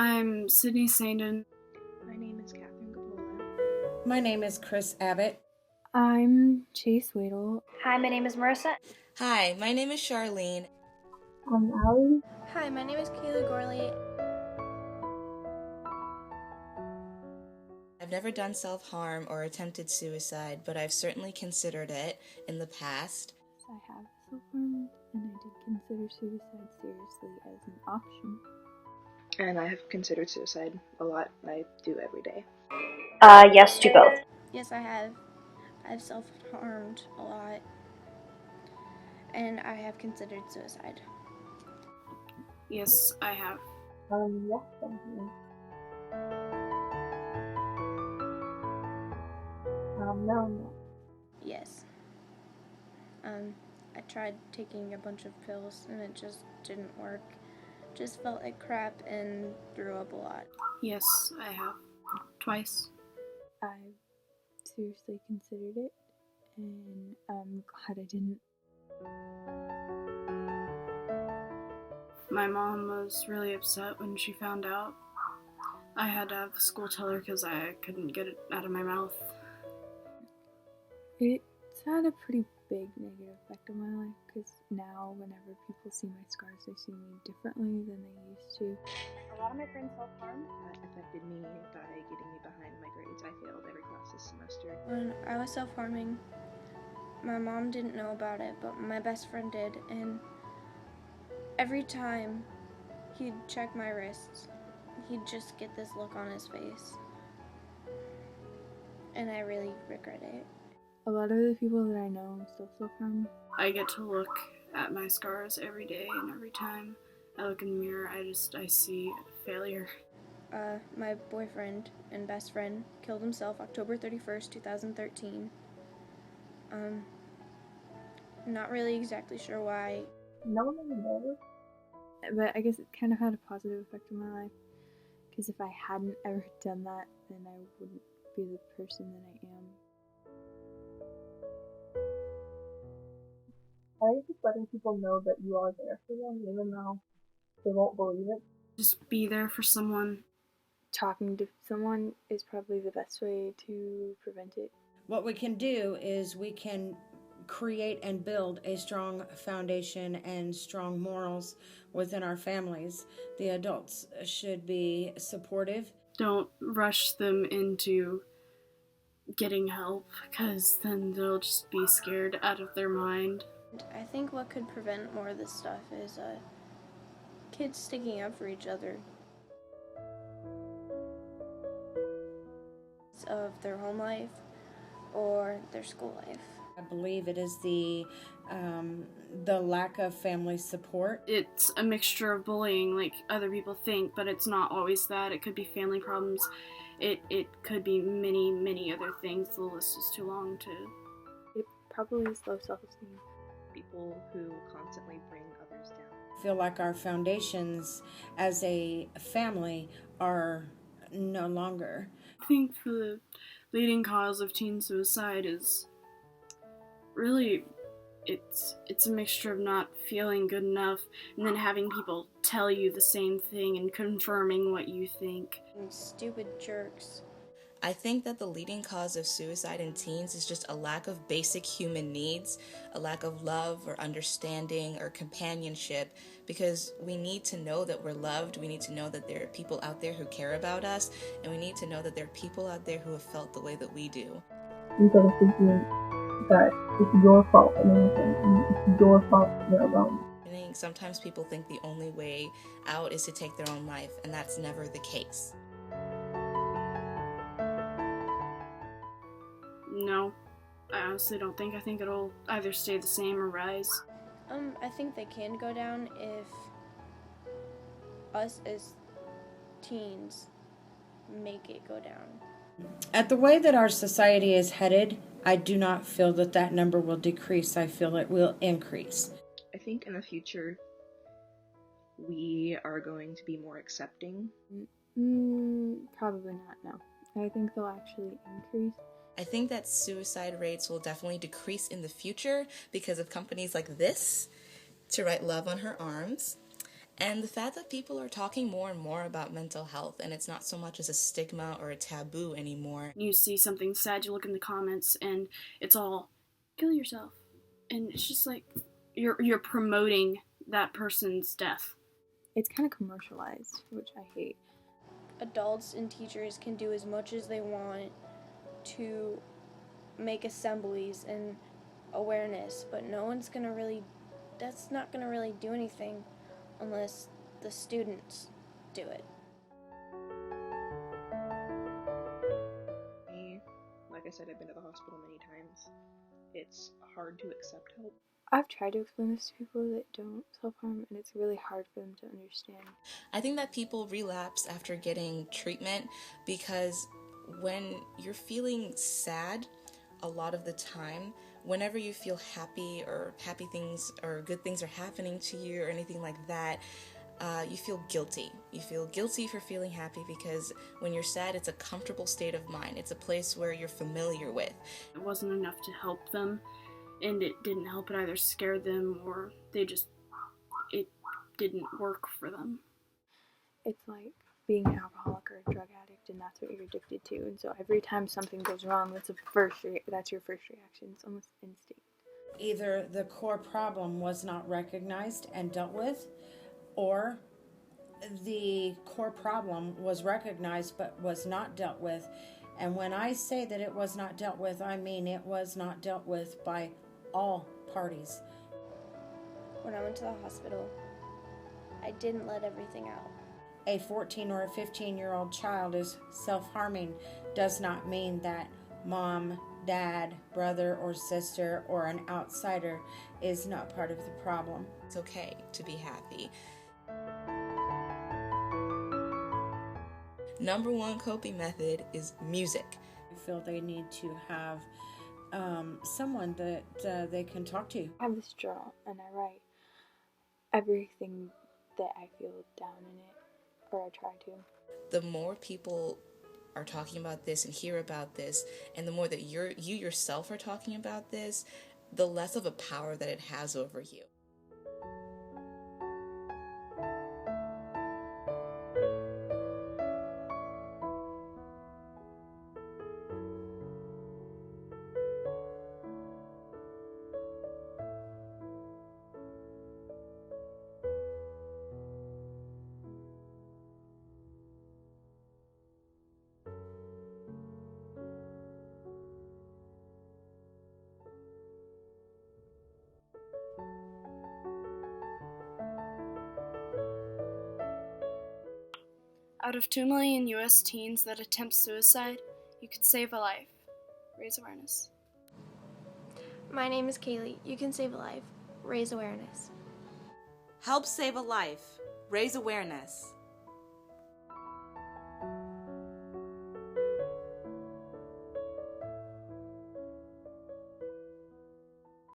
I'm Sydney Sandin. My name is Catherine Capola. My name is Chris Abbott. I'm Chase Wadle. Hi, my name is Marissa. Hi, my name is Charlene. I'm Allie. Hi, my name is Kayla Gorley. I've never done self-harm or attempted suicide, but I've certainly considered it in the past. I have self-harmed, and I did consider suicide seriously as an option. And I have considered suicide a lot. I do every day. Yes to both. Yes, I have. I've self-harmed a lot. And I have considered suicide. Yes, I have. Yes, definitely. No. Yes. I tried taking a bunch of pills and it just didn't work. Just felt like crap and threw up a lot. Yes, I have. Twice. I seriously considered it, and I'm glad I didn't. My mom was really upset when she found out. I had to have the school tell her because I couldn't get it out of my mouth. It's had a pretty big negative effect on my life, because now whenever people see my scars, they see me differently than they used to. A lot of my friends self-harm. That affected me by getting me behind my grades. I failed every class this semester. When I was self-harming, my mom didn't know about it, but my best friend did, and every time he'd check my wrists, he'd just get this look on his face. And I really regret it. A lot of the people that I know still self-harm. I get to look at my scars every day, and every time I look in the mirror, I see failure. My boyfriend and best friend killed himself October 31st, 2013. Not really exactly sure why. No one really knows. But I guess it kind of had a positive effect on my life, because if I hadn't ever done that, then I wouldn't be the person that I am. I think just letting people know that you are there for them, even though they won't believe it. Just be there for someone. Talking to someone is probably the best way to prevent it. What we can do is we can create and build a strong foundation and strong morals within our families. The adults should be supportive. Don't rush them into getting help, because then they'll just be scared out of their mind. I think what could prevent more of this stuff is kids sticking up for each other. Of their home life or their school life. I believe it is the lack of family support. It's a mixture of bullying, like other people think, but it's not always that. It could be family problems. It could be many other things. The list is too long to... It probably is low self-esteem. People who constantly bring others down. I feel like our foundations as a family are no longer. I think the leading cause of teen suicide is really, it's a mixture of not feeling good enough and then having people tell you the same thing and confirming what you think. And stupid jerks. I think that the leading cause of suicide in teens is just a lack of basic human needs, a lack of love or understanding or companionship, because we need to know that we're loved, we need to know that there are people out there who care about us, and we need to know that there are people out there who have felt the way that we do. Instead of thinking that it's your fault and everything, it's your fault, you're alone. I think sometimes people think the only way out is to take their own life, and that's never the case. No, I honestly don't think. I think it'll either stay the same or rise. I think they can go down if us as teens make it go down. At the way that our society is headed, I do not feel that that number will decrease. I feel it will increase. I think in the future, we are going to be more accepting. Probably not, no. I think they'll actually increase. I think that suicide rates will definitely decrease in the future because of companies like this to write love on her arms. And the fact that people are talking more and more about mental health, and it's not so much as a stigma or a taboo anymore. You see something sad, you look in the comments, and it's all, kill yourself. And it's just like, you're promoting that person's death. It's kind of commercialized, which I hate. Adults and teachers can do as much as they want to make assemblies and awareness, but that's not gonna really do anything unless the students do it. Like I said, I've been to the hospital many times. It's hard to accept help. I've tried to explain this to people that don't self-harm, and it's really hard for them to understand. I think that people relapse after getting treatment because when you're feeling sad, a lot of the time, whenever you feel happy or happy things or good things are happening to you or anything like that, you feel guilty. You feel guilty for feeling happy because when you're sad, it's a comfortable state of mind. It's a place where you're familiar with. It wasn't enough to help them, and it didn't help. It either scared them or it didn't work for them. It's like being an alcoholic or a drug addict, and that's what you're addicted to. And so every time something goes wrong, that's your first reaction. It's almost instinct. Either the core problem was not recognized and dealt with, or the core problem was recognized but was not dealt with. And when I say that it was not dealt with, I mean it was not dealt with by all parties. When I went to the hospital, I didn't let everything out. A 14 or a 15-year-old child is self-harming does not mean that mom, dad, brother or sister or an outsider is not part of the problem. It's okay to be happy. Number one coping method is music. I feel they need to have someone that they can talk to. I have this journal, and I write everything that I feel down in it, or I try to. The more people are talking about this and hear about this, and the more that you yourself are talking about this, the less of a power that it has over you. Out of 2 million U.S. teens that attempt suicide, you could save a life. Raise awareness. My name is Kaylee. You can save a life. Raise awareness. Help save a life. Raise awareness.